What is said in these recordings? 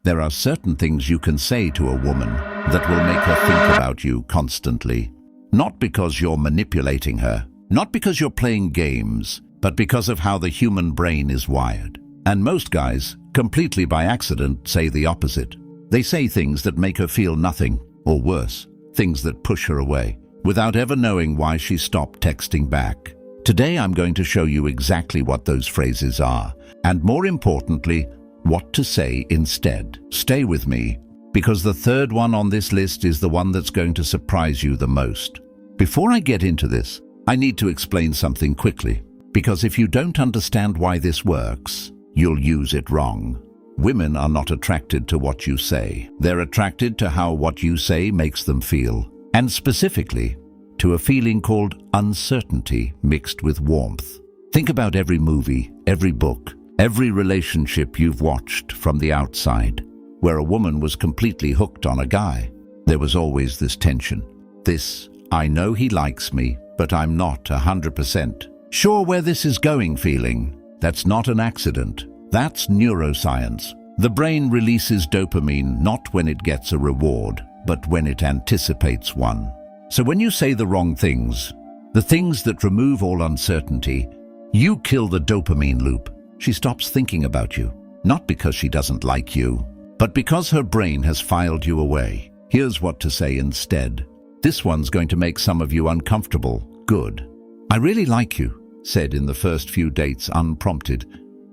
There are certain things you can say to a woman that will make her think about you constantly. Not because you're manipulating her, not because you're playing games, but because of how the human brain is wired. And most guys, completely by accident, say the opposite. They say things that make her feel nothing, or worse, things that push her away, without ever knowing why she stopped texting back. Today I'm going to show you exactly what those phrases are, and more importantly, what to say instead. Stay with me, because the third one on this list is the one that's going to surprise you the most. Before I get into this, I need to explain something quickly, because if you don't understand why this works, you'll use it wrong. Women are not attracted to what you say. They're attracted to how what you say makes them feel, and specifically, to a feeling called uncertainty mixed with warmth. Think about every movie, every book, every relationship you've watched from the outside, where a woman was completely hooked on a guy. There was always this tension. This, I know he likes me, but I'm not 100% sure where this is going feeling. That's not an accident. That's neuroscience. The brain releases dopamine not when it gets a reward, but when it anticipates one. So when you say the wrong things, the things that remove all uncertainty, you kill the dopamine loop. She stops thinking about you, not because she doesn't like you, but because her brain has filed you away. Here's what to say instead. This one's going to make some of you uncomfortable. Good. I really like you, said in the first few dates unprompted,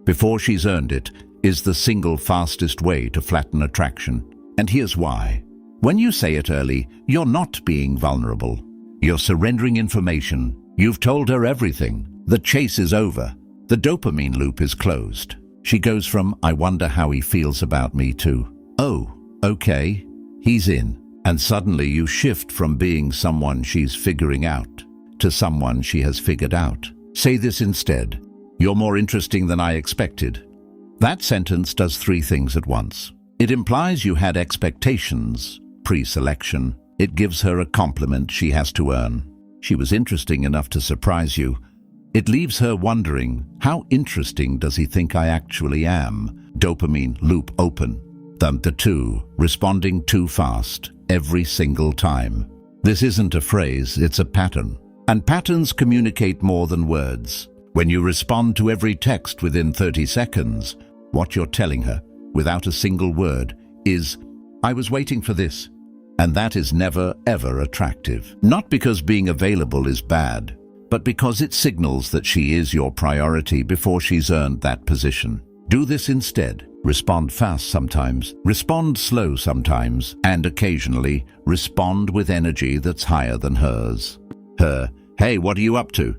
before she's earned it, is the single fastest way to flatten attraction. And here's why. When you say it early, you're not being vulnerable. You're surrendering information. You've told her everything. The chase is over. The dopamine loop is closed. She goes from, I wonder how he feels about me, to, oh, okay, he's in. And suddenly you shift from being someone she's figuring out to someone she has figured out. Say this instead. You're more interesting than I expected. That sentence does three things at once. It implies you had expectations, pre-selection. It gives her a compliment she has to earn. She was interesting enough to surprise you. It leaves her wondering, how interesting does he think I actually am? Dopamine loop open. Number 2, responding too fast, every single time. This isn't a phrase, it's a pattern. And patterns communicate more than words. When you respond to every text within 30 seconds, what you're telling her, without a single word, is, I was waiting for this. And that is never, ever attractive. Not because being available is bad, but because it signals that she is your priority before she's earned that position. Do this instead. Respond fast sometimes, respond slow sometimes, and occasionally respond with energy that's higher than hers. Her, hey, what are you up to?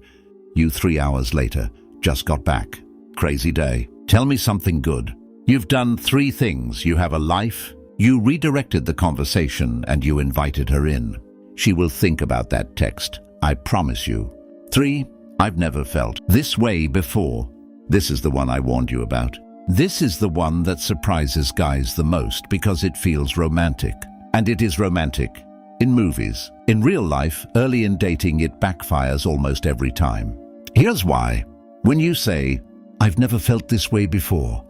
You 3 hours later, just got back. Crazy day. Tell me something good. You've done 3 things. You have a life, you redirected the conversation, and you invited her in. She will think about that text, I promise you. 3, I've never felt this way before. This is the one I warned you about. This is the one that surprises guys the most because it feels romantic. And it is romantic. In movies. In real life, early in dating, it backfires almost every time. Here's why. When you say, I've never felt this way before,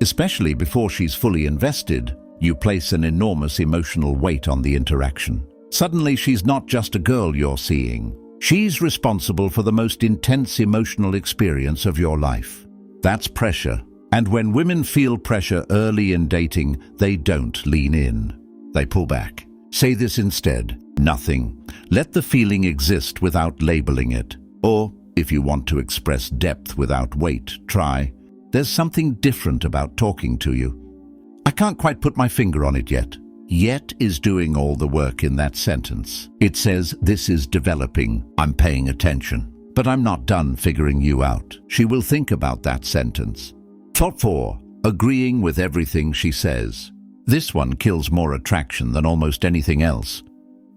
especially before she's fully invested, you place an enormous emotional weight on the interaction. Suddenly, she's not just a girl you're seeing. She's responsible for the most intense emotional experience of your life. That's pressure. And when women feel pressure early in dating, they don't lean in. They pull back. Say this instead. Nothing. Let the feeling exist without labeling it. Or, if you want to express depth without weight, try, there's something different about talking to you. I can't quite put my finger on it yet. Yet is doing all the work in that sentence. It says, this is developing, I'm paying attention, but I'm not done figuring you out. She will think about that sentence. Thought 4, agreeing with everything she says. This one kills more attraction than almost anything else.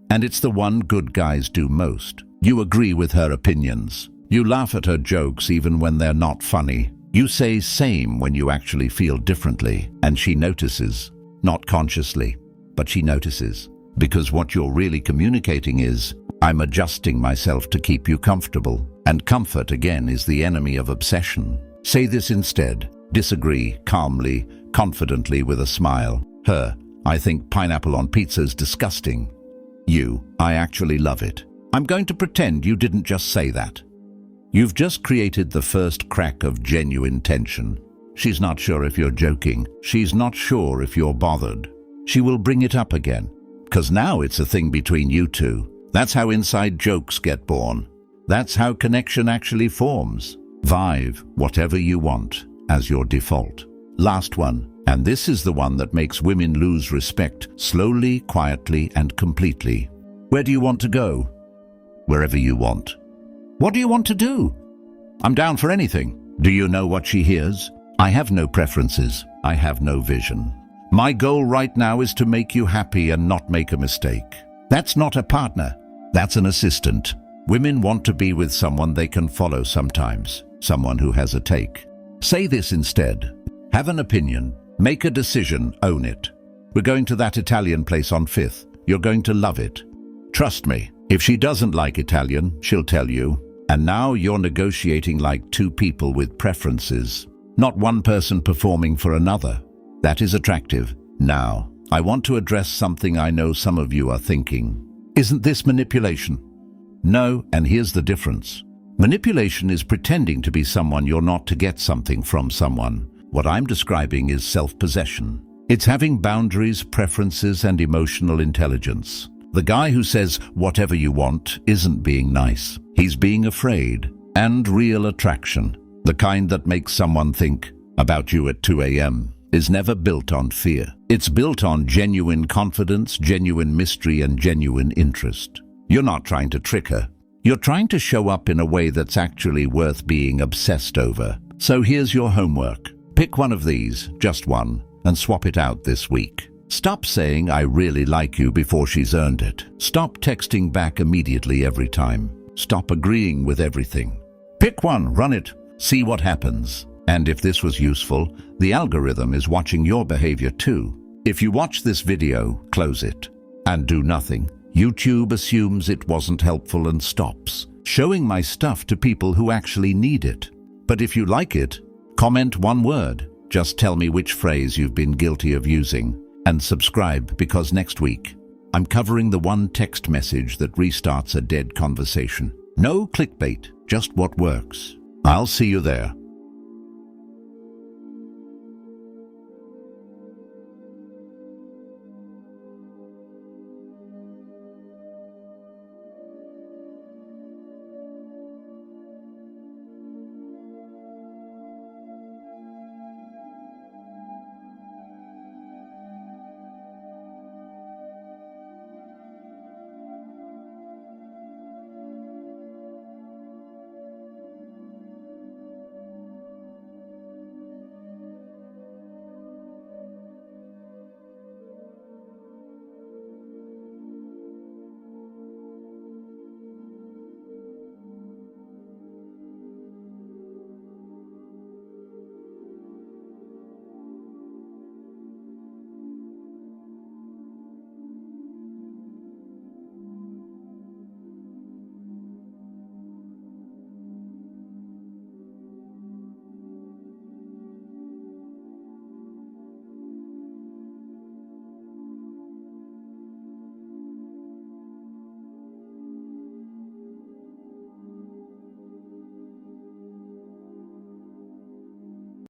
And it's the one good guys do most. You agree with her opinions. You laugh at her jokes even when they're not funny. You say same when you actually feel differently. And she notices, not consciously. But she notices, because what you're really communicating is, I'm adjusting myself to keep you comfortable. And comfort, again, is the enemy of obsession. Say this instead. Disagree calmly, confidently with a smile. Her, I think pineapple on pizza's disgusting. You, I actually love it. I'm going to pretend you didn't just say that. You've just created the first crack of genuine tension. She's not sure if you're joking. She's not sure if you're bothered. She will bring it up again, because now it's a thing between you two. That's how inside jokes get born. That's how connection actually forms. Vibe, whatever you want, as your default. Last one, and this is the one that makes women lose respect, slowly, quietly, and completely. Where do you want to go? Wherever you want. What do you want to do? I'm down for anything. Do you know what she hears? I have no preferences. I have no vision. My goal right now is to make you happy and not make a mistake. That's not a partner. That's an assistant. Women want to be with someone they can follow sometimes, someone who has a take. Say this instead. Have an opinion. Make a decision. Own it. We're going to that Italian place on 5th. You're going to love it. Trust me. If she doesn't like Italian, she'll tell you. And now you're negotiating like two people with preferences, not one person performing for another. That is attractive. Now, I want to address something I know some of you are thinking. Isn't this manipulation? No, and here's the difference. Manipulation is pretending to be someone you're not to get something from someone. What I'm describing is self-possession. It's having boundaries, preferences, and emotional intelligence. The guy who says, whatever you want, isn't being nice. He's being afraid. And real attraction, the kind that makes someone think about you at 2 a.m., is never built on fear. It's built on genuine confidence, genuine mystery, and genuine interest. You're not trying to trick her. You're trying to show up in a way that's actually worth being obsessed over. So here's your homework. Pick one of these, just one, and swap it out this week. Stop saying, I really like you before she's earned it. Stop texting back immediately every time. Stop agreeing with everything. Pick one, run it, see what happens. And if this was useful, the algorithm is watching your behavior too. If you watch this video, close it and do nothing. YouTube assumes it wasn't helpful and stops showing my stuff to people who actually need it. But if you like it, comment one word. Just tell me which phrase you've been guilty of using. And subscribe, because next week, I'm covering the one text message that restarts a dead conversation. No clickbait, just what works. I'll see you there.